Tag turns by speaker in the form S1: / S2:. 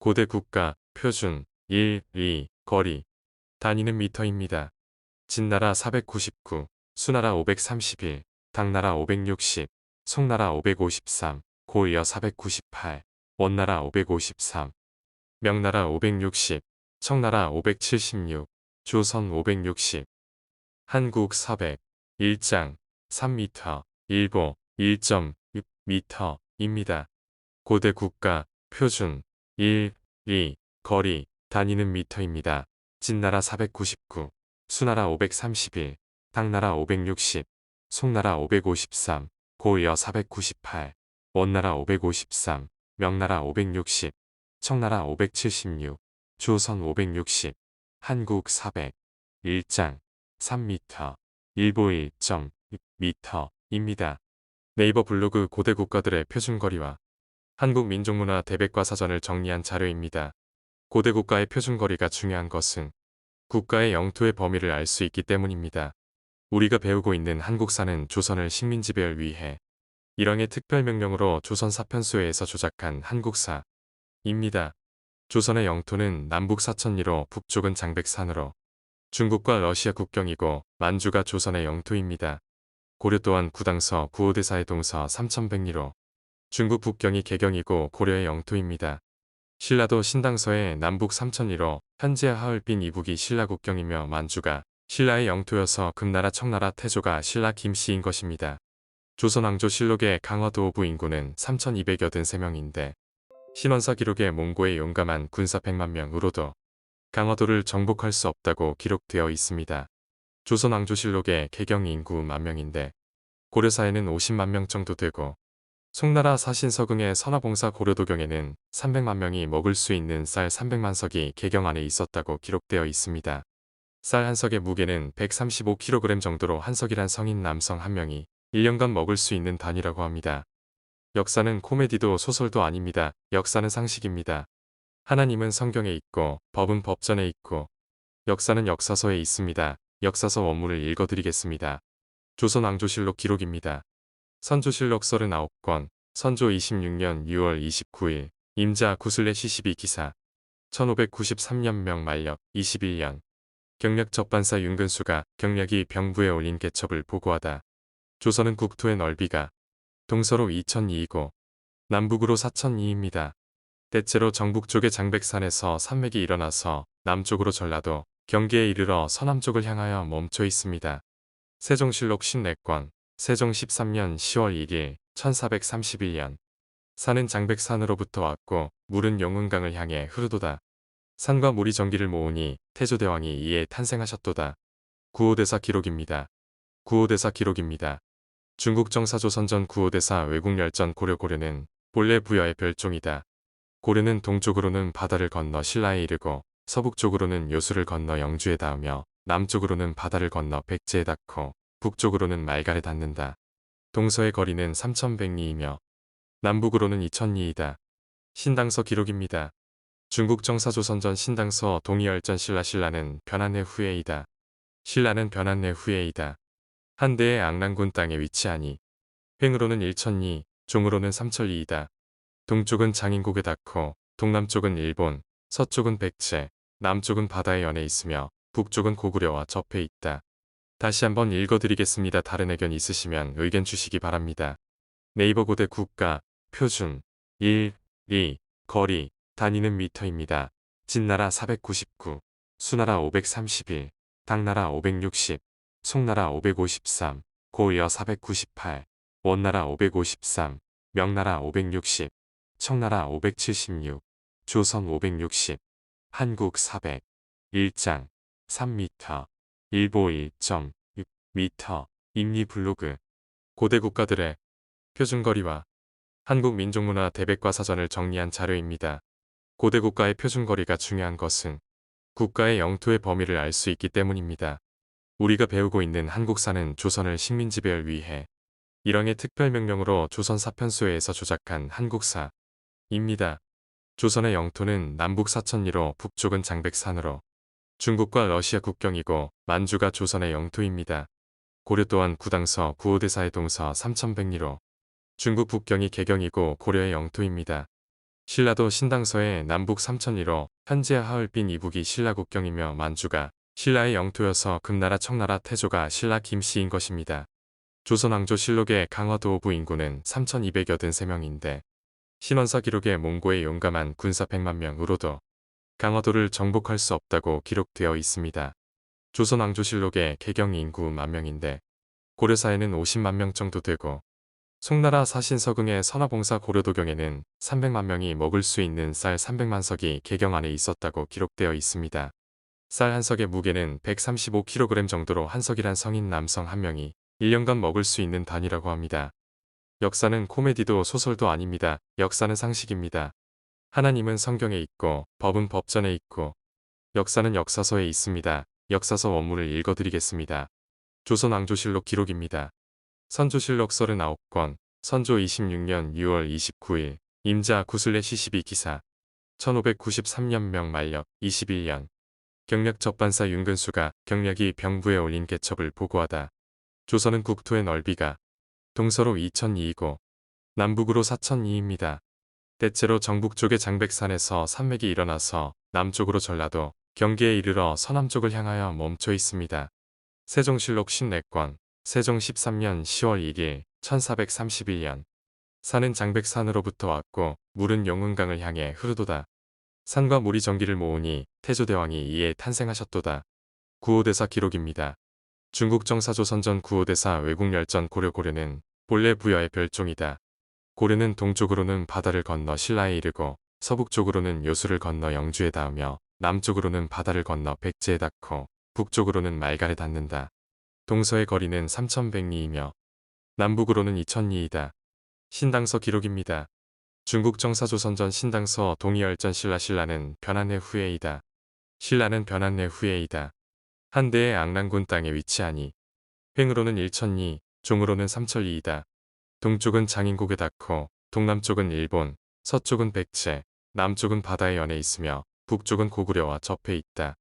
S1: 고대 국가, 표준, 1, 2, 거리, 단위는 미터입니다. 진나라 499, 수나라 531, 당나라 560, 송나라 553, 고려 498, 원나라 553, 명나라 560, 청나라 576, 조선 560, 한국 400, 1장, 3m, 일보, 1.6m입니다. 고대 국가, 표준, 1, 2, 거리, 단위는 미터입니다. 진나라 499, 수나라 531, 당나라 560, 송나라 553, 고려 498, 원나라 553, 명나라 560, 청나라 576, 조선 560, 한국 400, 1장, 3m, 일보 1.6m입니다. 네이버 블로그 고대 국가들의 표준거리와 한국 민족문화 대백과사전을 정리한 자료입니다. 고대 국가의 표준거리가 중요한 것은 국가의 영토의 범위를 알 수 있기 때문입니다. 우리가 배우고 있는 한국사는 조선을 식민지배를 위해 일왕의 특별명령으로 조선 사편수회에서 조작한 한국사입니다. 조선의 영토는 남북 사천리로 북쪽은 장백산으로 중국과 러시아 국경이고 만주가 조선의 영토입니다. 고려 또한 구당서 구호대사의 동서 3100리로 중국 북경이 개경이고 고려의 영토입니다. 신라도 신당서의 남북 3000리로 현재 하얼빈 이북이 신라 국경이며 만주가 신라의 영토여서 금나라 청나라 태조가 신라 김씨인 것입니다. 조선왕조실록의 강화도 부 인구는 3283명인데 신원사 기록의 몽고의 용감한 군사 100만 명으로도 강화도를 정복할 수 없다고 기록되어 있습니다. 조선왕조실록의 개경 인구 10,000명인데 고려사에는 50만 명 정도 되고 송나라 사신서궁의 선화봉사 고려도경에는 300만 명이 먹을 수 있는 쌀 300만 석이 개경 안에 있었다고 기록되어 있습니다. 쌀 한 석의 무게는 135kg 정도로 한 석이란 성인 남성 한 명이 1년간 먹을 수 있는 단위라고 합니다. 역사는 코미디도 소설도 아닙니다. 역사는 상식입니다. 하나님은 성경에 있고 법은 법전에 있고 역사는 역사서에 있습니다. 역사서 원문을 읽어드리겠습니다. 조선왕조실록 기록입니다. 선조실록 39권, 선조 26년 6월 29일, 임자 구슬레 시시비 기사, 1593년 명만력 21년, 경력 접반사 윤근수가 경력이 병부에 올린 개첩을 보고하다. 조선은 국토의 넓이가 동서로 2002이고 남북으로 4002입니다. 대체로 정북 쪽의 장백산에서 산맥이 일어나서 남쪽으로 전라도, 경기에 이르러 서남쪽을 향하여 멈춰 있습니다. 세종실록 14권, 세종 13년 10월 1일 1431년 산은 장백산으로부터 왔고 물은 용은강을 향해 흐르도다. 산과 물이 전기를 모으니 태조대왕이 이에 탄생하셨도다. 구호대사 기록입니다. 구호대사 기록입니다. 중국 정사조선전 구호대사 외국열전 고려는 본래 부여의 별종이다. 고려는 동쪽으로는 바다를 건너 신라에 이르고 서북쪽으로는 요수를 건너 영주에 닿으며 남쪽으로는 바다를 건너 백제에 닿고 북쪽으로는 말갈에 닿는다. 동서의 거리는 3100리이며 남북으로는 2000리이다. 신당서 기록입니다. 중국 정사조선전 신당서 동이열전 신라는 변한내 후예이다. 신라는 변한내 후예이다. 한대의 악랑군 땅에 위치하니 횡으로는 1000리, 종으로는 3000리이다. 동쪽은 장인국에 닿고 동남쪽은 일본, 서쪽은 백제, 남쪽은 바다에 연해 있으며 북쪽은 고구려와 접해 있다. 다시 한번 읽어드리겠습니다. 다른 의견 있으시면 의견 주시기 바랍니다. 네이버 고대 국가, 표준, 1, 2, 거리, 단위는 미터입니다. 진나라 499, 수나라 531, 당나라 560, 송나라 553, 고려 498, 원나라 553, 명나라 560, 청나라 576, 조선 560, 한국 400, 1장, 3m, 일보 1.6m, 임리 블로그, 고대 국가들의 표준거리와 한국 민족문화 대백과사전을 정리한 자료입니다. 고대 국가의 표준거리가 중요한 것은 국가의 영토의 범위를 알 수 있기 때문입니다. 우리가 배우고 있는 한국사는 조선을 식민지배를 위해 일왕의 특별명령으로 조선 사편수회에서 조작한 한국사입니다. 조선의 영토는 남북 사천리로 북쪽은 장백산으로 중국과 러시아 국경이고 만주가 조선의 영토입니다. 고려 또한 구당서 구호대사의 동서 3100리로 중국 북경이 개경이고 고려의 영토입니다. 신라도 신당서의 남북 3,001호, 현재 하얼빈 이북이 신라 국경이며 만주가 신라의 영토여서 금나라 청나라 태조가 신라 김씨인 것입니다. 조선왕조실록의 강화도 어부 인구는 3,283명인데 신원사 기록에 몽고의 용감한 군사 100만 명으로도 강화도를 정복할 수 없다고 기록되어 있습니다. 조선왕조실록의 개경 인구 10,000명인데 고려사에는 50만 명 정도 되고 송나라 사신서궁의 선화봉사 고려도경에는 300만 명이 먹을 수 있는 쌀 300만 석이 개경 안에 있었다고 기록되어 있습니다. 쌀 한 석의 무게는 135kg 정도로 한 석이란 성인 남성 한 명이 1년간 먹을 수 있는 단위라고 합니다. 역사는 코미디도 소설도 아닙니다. 역사는 상식입니다. 하나님은 성경에 있고 법은 법전에 있고 역사는 역사서에 있습니다. 역사서 원문을 읽어드리겠습니다. 조선왕조실록 기록입니다. 선조실록 39권, 선조 26년 6월 29일, 임자 구슬레 시시비 기사, 1593년 명만력 21년, 경력 접반사 윤근수가 경력이 병부에 올린 개첩을 보고하다. 조선은 국토의 넓이가 동서로 2,002이고 남북으로 4,002입니다. 대체로 정북 쪽의 장백산에서 산맥이 일어나서 남쪽으로 전라도, 경기에 이르러 서남쪽을 향하여 멈춰 있습니다. 세종실록 14권, 세종 13년 10월 1일 1431년 산은 장백산으로부터 왔고 물은 용흥강을 향해 흐르도다. 산과 물이 전기를 모으니 태조대왕이 이에 탄생하셨도다. 구호대사 기록입니다. 중국 정사조선전 구호대사 외국열전 고려는 본래 부여의 별종이다. 고려는 동쪽으로는 바다를 건너 신라에 이르고 서북쪽으로는 요수를 건너 영주에 닿으며 남쪽으로는 바다를 건너 백제에 닿고 북쪽으로는 말갈에 닿는다. 동서의 거리는 3,100리이며 남북으로는 2,000리이다. 신당서 기록입니다. 중국 정사조선전 신당서 동이열전 신라는 변한해 후에이다. 신라는 변한해 후에이다. 한대의 악랑군 땅에 위치하니 횡으로는 1,000리, 종으로는 3,000리이다. 동쪽은 장인국에 닿고 동남쪽은 일본, 서쪽은 백제, 남쪽은 바다에 연해 있으며 북쪽은 고구려와 접해 있다.